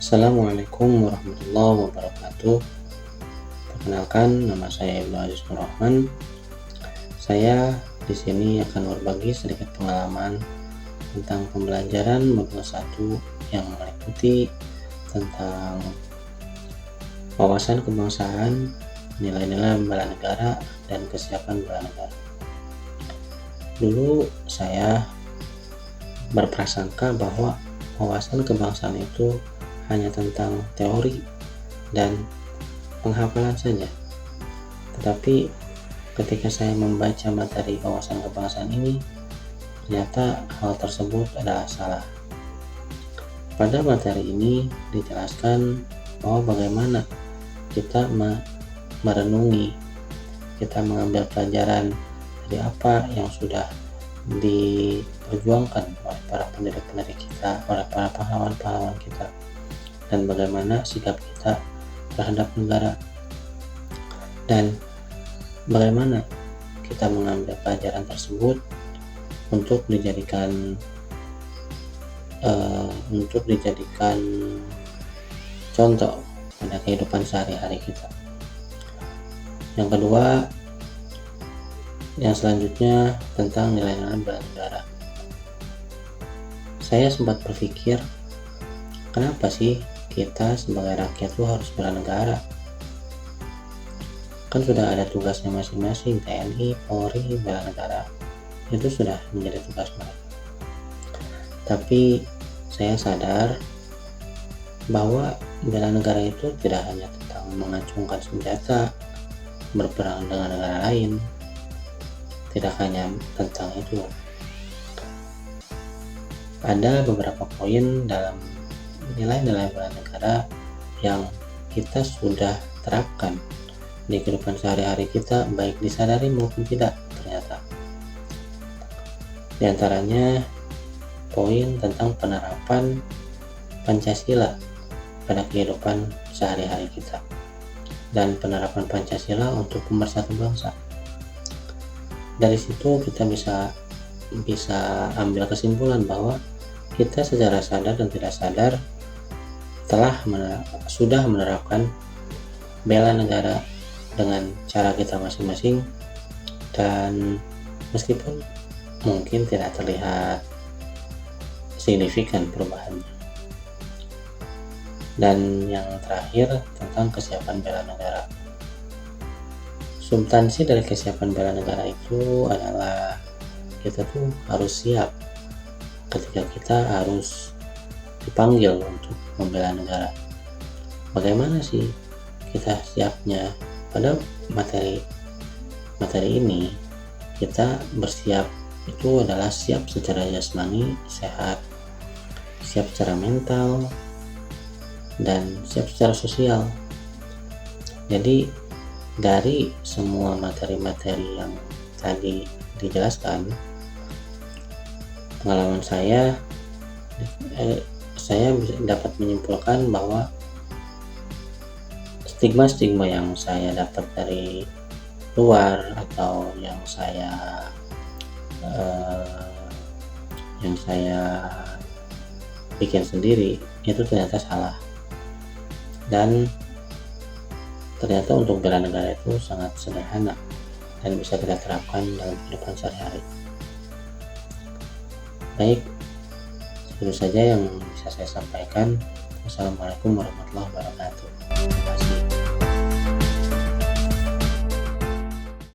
Assalamualaikum warahmatullahi wabarakatuh. Perkenalkan, nama saya Ibnu Aziz Nur Rahman. Saya di sini akan berbagi sedikit pengalaman tentang pembelajaran modul 1 yang meliputi tentang wawasan kebangsaan, nilai-nilai bela negara, dan kesiapan bela negara. Dulu saya berprasangka bahwa wawasan kebangsaan itu hanya tentang teori dan penghafalan saja. Tetapi ketika saya membaca materi wawasan kebangsaan ini, ternyata hal tersebut adalah salah. Pada materi ini dijelaskan bahwa bagaimana kita merenungi, kita mengambil pelajaran dari apa yang sudah diperjuangkan oleh para pendiri-pendiri kita, oleh para pahlawan-pahlawan kita, dan bagaimana sikap kita terhadap negara, dan bagaimana kita mengambil pelajaran tersebut untuk dijadikan contoh pada kehidupan sehari-hari kita. Yang kedua, yang selanjutnya tentang nilai-nilai bela negara. Saya sempat berpikir, kenapa sih kita sebagai rakyat itu harus bela negara? Kan sudah ada tugasnya masing-masing, TNI, Polri, bela negara. Itu sudah menjadi tugas mereka. Tapi saya sadar bahwa bela negara itu tidak hanya tentang mengacungkan senjata, berperang dengan negara lain. Tidak hanya tentang itu. Ada beberapa poin dalam nilai-nilai bela negara yang kita sudah terapkan di kehidupan sehari-hari kita, baik disadari maupun tidak ternyata. Di antaranya poin tentang penerapan Pancasila pada kehidupan sehari-hari kita dan penerapan Pancasila untuk pemersatu bangsa. Dari situ kita bisa ambil kesimpulan bahwa kita secara sadar dan tidak sadar sudah menerapkan bela negara dengan cara kita masing-masing, dan meskipun mungkin tidak terlihat signifikan perubahannya. Dan yang terakhir tentang kesiapan bela negara. Substansi dari kesiapan bela negara itu adalah kita tuh harus siap ketika kita harus dipanggil untuk membela negara. Bagaimana sih kita siapnya? Pada materi ini kita bersiap itu adalah siap secara jasmani, sehat, siap secara mental, dan siap secara sosial. Jadi dari semua materi-materi yang tadi dijelaskan, pengalaman saya dapat menyimpulkan bahwa stigma-stigma yang saya dapat dari luar atau yang saya bikin sendiri itu ternyata salah, dan ternyata untuk bela negara itu sangat sederhana dan bisa kita terapkan dalam kehidupan sehari-hari. Baik, itu saja yang bisa saya sampaikan. Wassalamualaikum warahmatullahi wabarakatuh. Terima kasih.